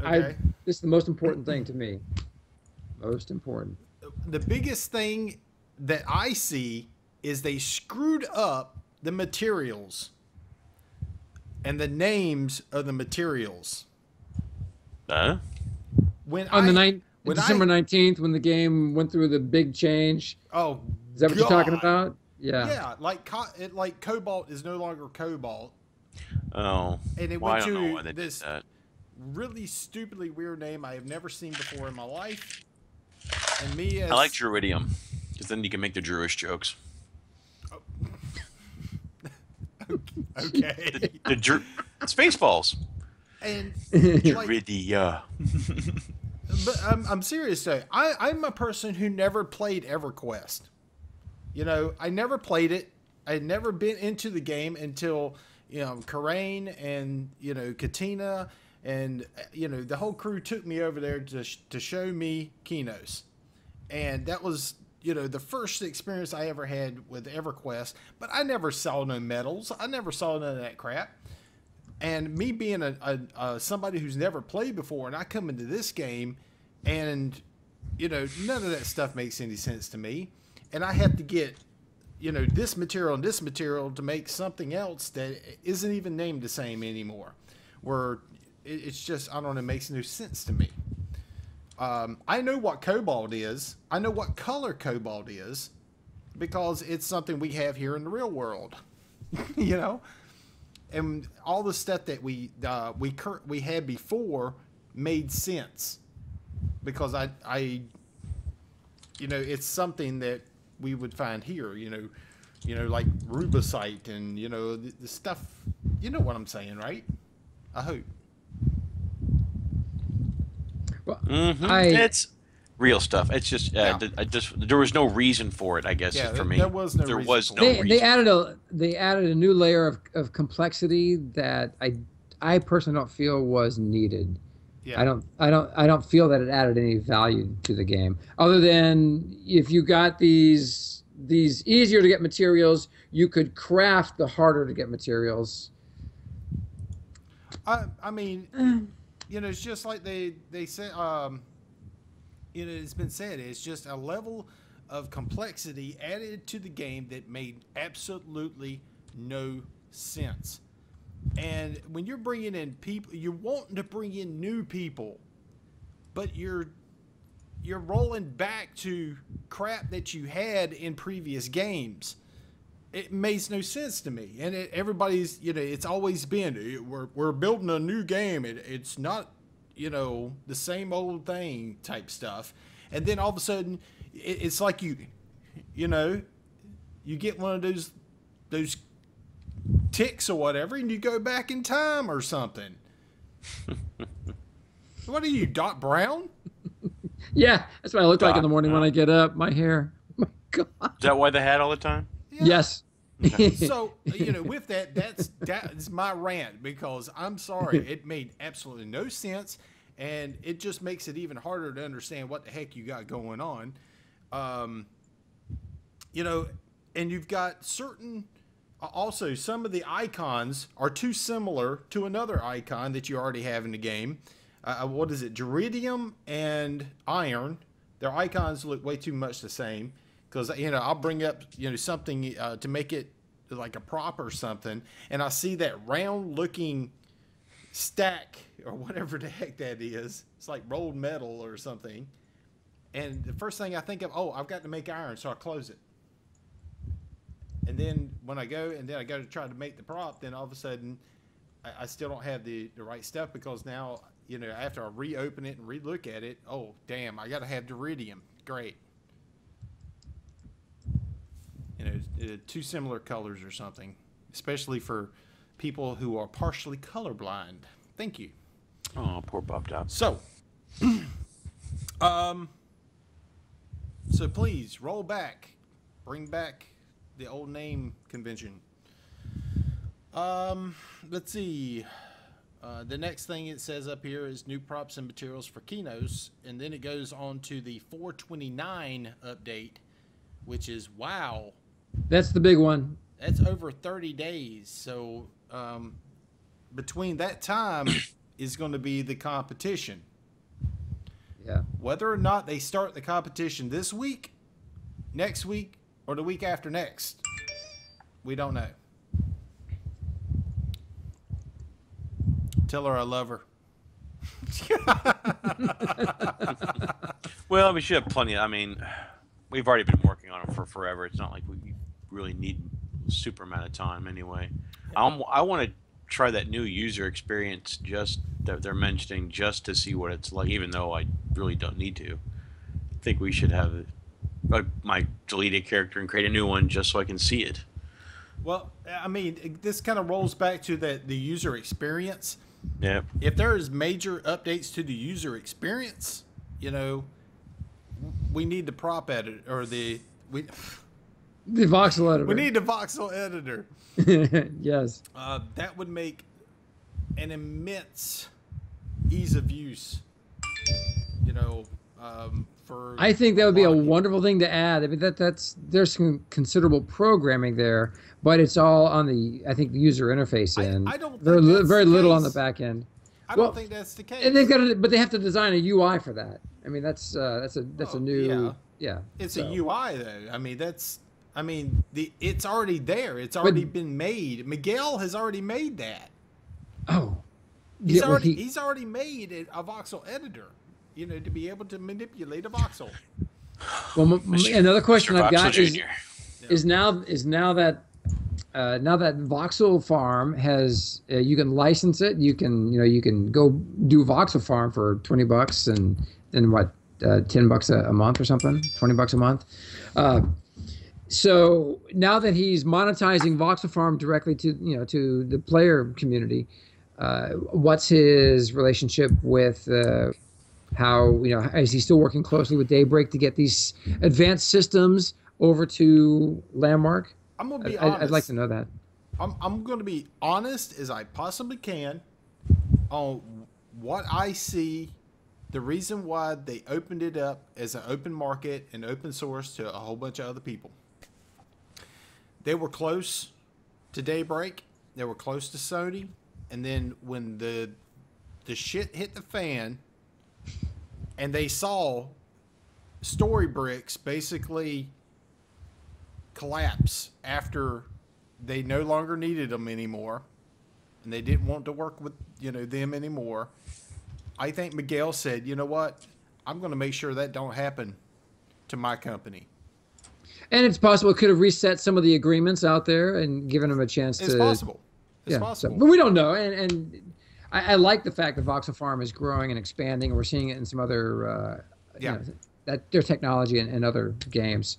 Okay. This is the most important thing to me. Most important. The biggest thing that I see is they screwed up the materials and the names of the materials. When On when December 19th, when the game went through the big change. Oh, is that what you're talking about? Yeah. Yeah, like Cobalt is no longer Cobalt. Oh. And it Well, I went don't know why to they did this that. really stupidly weird name I have never seen before in my life. And me as I like Druidium, because then you can make the Druish jokes. Okay. Spaceballs. And Druidia. But I'm serious though. I'm a person who never played EverQuest. You know, I never played it. I'd never been into the game until, you know, Karain and, you know, Katina and, you know, the whole crew took me over there to show me Kinos. And that was, you know, the first experience I ever had with EverQuest. But I never saw no medals. I never saw none of that crap. And me being somebody who's never played before, and I come into this game, and, you know, none of that stuff makes any sense to me. And I have to get, you know, this material and this material to make something else that isn't even named the same anymore. Where it's just, I don't know, it makes no sense to me. I know what Cobalt is. I know what color Cobalt is, because it's something we have here in the real world. You know? And all the stuff that we had before made sense, because I you know, it's something that we would find here, you know, like rubicite and, you know, the stuff, you know what I'm saying, right? I hope. Well, It's real stuff. It's just, Yeah. there was no reason for it, I guess, Yeah, for me. there was no reason for it. reason. They added a new layer of complexity that I personally don't feel was needed. Yeah. I don't feel that it added any value to the game, other than if you got these easier to get materials, you could craft the harder to get materials. I mean, you know, it's just like they said, you know, it's been said, it's just a level of complexity added to the game that made absolutely no sense. And when you're bringing in people, you're wanting to bring in new people, but you're rolling back to crap that you had in previous games. It makes no sense to me. And everybody's, you know, it's always been, we're building a new game. It's not, you know, the same old thing type stuff. And then all of a sudden, it's like you know, you get one of those ticks or whatever, and you go back in time or something. What are you, Doc Brown? Yeah, that's what I look like in the morning when I get up. My hair. My God. Is that why they had all the time? Yeah. Yes. So, you know, with that's my rant, because I'm sorry, it made absolutely no sense, and it just makes it even harder to understand what the heck you got going on. You know, and you've got certain. Also, some of the icons are too similar to another icon that you already have in the game. What is it? Druidium and Iron. Their icons look way too much the same. Because, you know, I'll bring up, you know, something to make it like a prop or something, and I see that round-looking stack or whatever the heck that is. It's like rolled metal or something. And the first thing I think of, oh, I've got to make iron, so I close it. And then when I go to try to make the prop, then all of a sudden I still don't have the right stuff, because now, you know, after I reopen it and relook at it, oh, damn, I got to have Druidium. Great. You know, two similar colors or something, especially for people who are partially colorblind. Thank you. Oh, poor Bob Dobb. So, so please roll back, bring back the old name convention. Let's see. The next thing it says up here is new props and materials for Kinos, and then it goes on to the 429 update, which is, wow, That's the big one. That's over 30 days. So between that time is going to be the competition. Yeah. Whether or not they start the competition this week, next week, or the week after next, we don't know. Tell her I love her. Well, we should have plenty. I mean, we've already been working on it for forever. It's not like we really need a super amount of time anyway. I want to try that new user experience just that they're mentioning just to see what it's like, even though I really don't need to. I think we should have my deleted character and create a new one just so I can see it. Well, I mean, this kind of rolls back to the user experience. Yeah. If there is major updates to the user experience, we need the prop editor or the voxel editor. We need the voxel editor. Yes. That would make an immense ease of use. For I think that would be a lot of people. wonderful thing to add. I mean, there's some considerable programming there, but it's all on the the user interface end. I don't think very, that's very the little on the case. back end. I Well, don't think that's the case. And but they have to design a UI for that. I mean, that's a new yeah. It's so. a UI though. It's already there. It's already been made. Miguel has already made that. Oh, He's yeah, well, he's already made a voxel editor. To be able to manipulate a voxel. Well, another question Mr. I've got Voxel is now that Voxel Farm has you can license it. You can go do Voxel Farm for $20 and then what $10 a month or something, $20 a month. So now that he's monetizing Voxel Farm directly to the player community, what's his relationship with how is he still working closely with Daybreak to get these advanced systems over to Landmark? I'm gonna be honest. I'd like to know that. I'm going to be honest as I possibly can on what I see. The reason why they opened it up as an open market and open source to a whole bunch of other people. They were close to Daybreak. They were close to Sony. And then when the shit hit the fan and they saw Storybricks basically collapse after they no longer needed them anymore and they didn't want to work with them anymore, I think Miguel said, you know what, I'm going to make sure that don't happen to my company. And it's possible it could have reset some of the agreements out there and given them a chance to. It's possible. It's possible. But we don't know. And I like the fact that Voxel Farm is growing and expanding, and we're seeing it in some other that their technology and other games.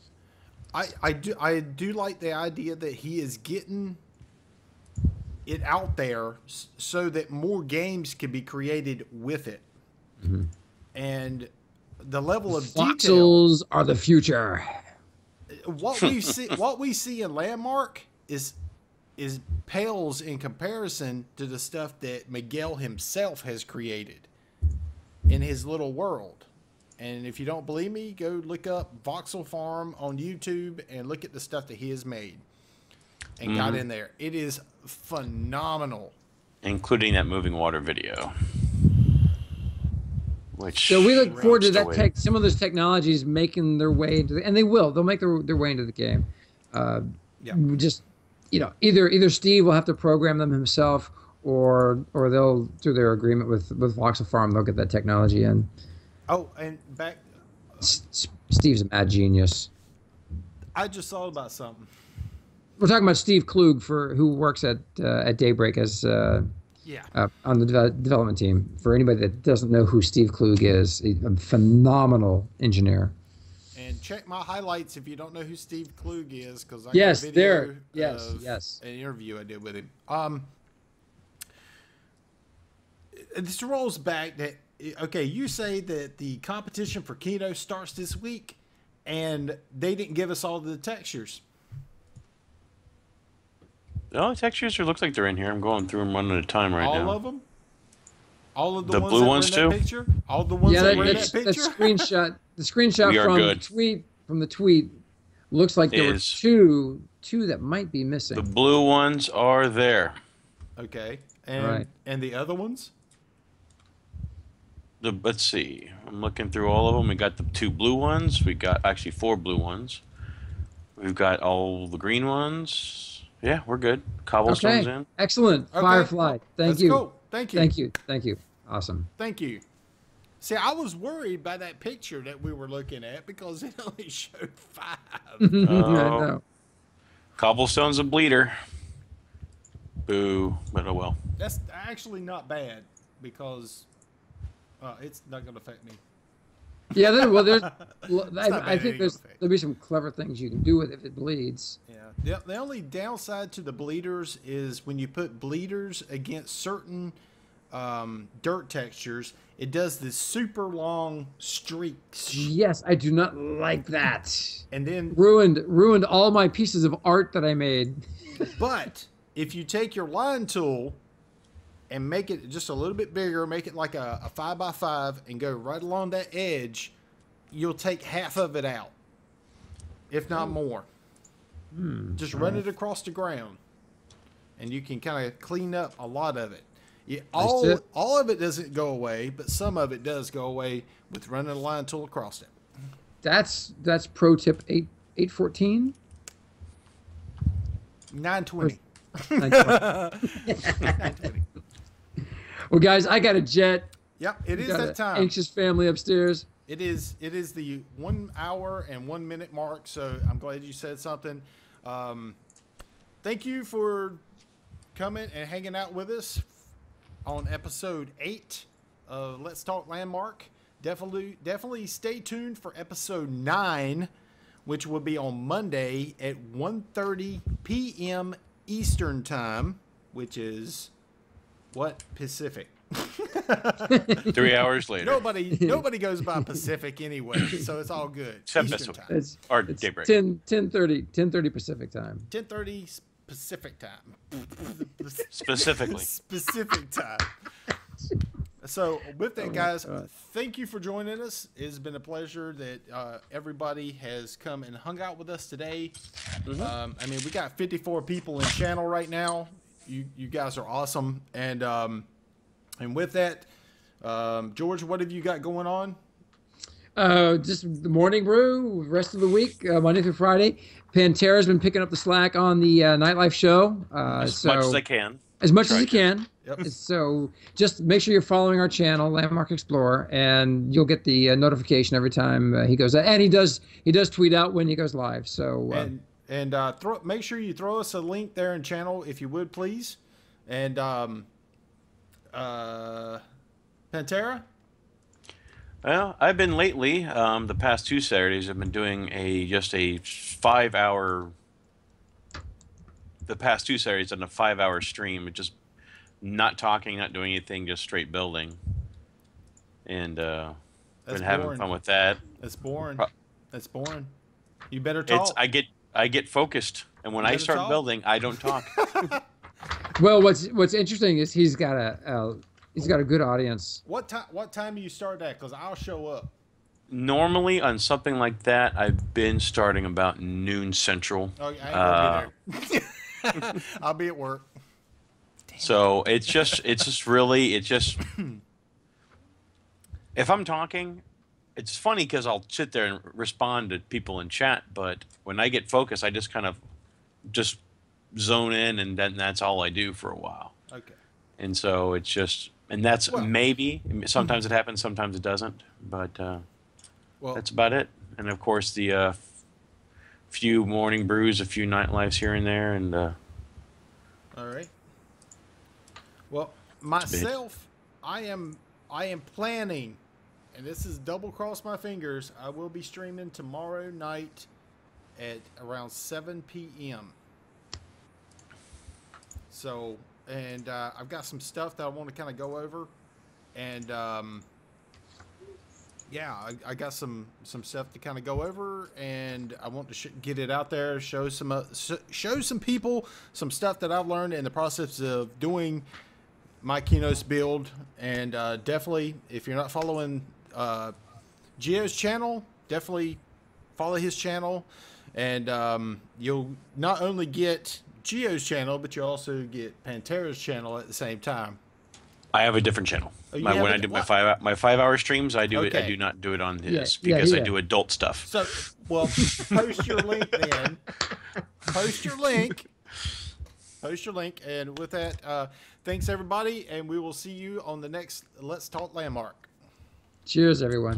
I do like the idea that he is getting it out there so that more games can be created with it. Mm-hmm. And the level of Voxels are the future. What we see in Landmark is pales in comparison to the stuff that Miguel himself has created in his little world. And if you don't believe me, go look up Voxel Farm on YouTube and look at the stuff that he has made and got in there. It is phenomenal. Including that moving water video. So we look forward to that some of those technologies making their way into and they'll make their way into the game. Just either Steve will have to program them himself or they'll through their agreement with Voxel Farm they'll get that technology in. Oh, and back Steve's a mad genius. I just thought about something. We're talking about Steve Klug who works at Daybreak as on the development team. For anybody that doesn't know who Steve Klug is, he's a phenomenal engineer. And check my highlights if you don't know who Steve Klug is, because I got a video yes, an interview I did with him. This rolls back that you say that the competition for Kino starts this week, and they didn't give us all the textures. Oh, the textures looks like they're in here. I'm going through them one at a time now. All of them? All of the ones blue that ones were in that too? picture? All the ones that were in that picture? The screenshot We are from good. the tweet Looks like there were Is two that might be the missing. blue ones are there. Okay. Right. And the other ones? Let's see. I'm looking through all of them. We got the 2 blue ones. We got actually 4 blue ones. We've got all the green ones. Yeah, we're good. Cobblestone's Okay. in. Excellent. Okay. Firefly. Thank Let's you. go. Thank you. Thank you. Thank you. Awesome. Thank you. See, I was worried by that picture that we were looking at because it only showed 5. I know. Cobblestone's a bleeder. Boo. But oh well. That's actually not bad because it's not going to affect me. Yeah, there's. not I bad think anyway. there'll be some clever things you can do with it if it bleeds. Yeah. The only downside to the bleeders is when you put bleeders against certain dirt textures, it does this super long streaks. Yes, I do not like that. And then, Ruined all my pieces of art that I made. but if you take your line tool and make it just a little bit bigger, make it like a 5x5 and go right along that edge, you'll take half of it out, if not more. Just run it across the ground and you can kind of clean up a lot of it. Yeah, all of it doesn't go away, but some of it does go away with running a line tool across it. That's pro tip 814. 920. 920. Well, guys, I got a jet. Yep, it is Got that an time. anxious family upstairs. It is the 1 hour and 1 minute mark, so I'm glad you said something. Thank you for coming and hanging out with us on episode 8 of Let's Talk Landmark. Definitely stay tuned for episode 9, which will be on Monday at 1:30 p.m. Eastern Time, which is what, Pacific? 3 hours later. Nobody goes by Pacific anyway, so it's all good. Except Eastern Pacific. time. Or It's daybreak. 10:30 Pacific time. 10:30 Pacific time. Specifically. Specific time. So with that, guys, thank you for joining us. It's been a pleasure that everybody has come and hung out with us today. I mean, we got 54 people in channel right now. You guys are awesome. And with that, George, what have you got going on? Just the morning brew, rest of the week, Monday through Friday. Pantera's been picking up the slack on the nightlife show. As much as I can. As much as you can. Yep. So just make sure you're following our channel, Landmark Explorer, and you'll get the notification every time he goes. And he does tweet out when he goes live. So make sure you throw us a link there in channel if you would, please. And Pantera. Well, I've been lately, the past 2 Saturdays, I've been doing just a 5-hour. The past 2 Saturdays, on a 5-hour stream, just not talking, not doing anything, just straight building, and been having fun with that. That's boring. That's boring. You better talk. I get focused, and when I start building, I don't talk. well, what's interesting is he's got a good audience. What time do you start that? Because I'll show up. Normally, on something like that, I've been starting about noon Central. Oh, I ain't gonna be there. I'll be at work. So it's just if I'm talking, it's funny because I'll sit there and respond to people in chat, but when I get focused, I just kind of just zone in, and then that's all I do for a while. Okay. And so it's just, and that's maybe sometimes it happens, sometimes it doesn't, but that's about it. And of course the few morning brews, a few nightlives here and there, and all right. Well, myself, I am planning, and this is double cross my fingers. I will be streaming tomorrow night at around 7 p.m. So, and I've got some stuff that I want to kind of go over, and yeah, I got some stuff to kind of go over, and I want to get it out there, show some people some stuff that I've learned in the process of doing my Keynotes build. And definitely, if you're not following Gio's channel, definitely follow his channel. And you'll not only get Geo's channel, but you'll also get Pantera's channel at the same time. I have a different channel. Oh, you When have I a- do what? my 5 hour streams, I do it. I Okay. do not do it on his Yeah, because I yeah. do adult stuff. So, well, post your link then. Post your link. Post your link. And with that, thanks everybody, and we will see you on the next Let's Talk Landmark. Cheers, everyone.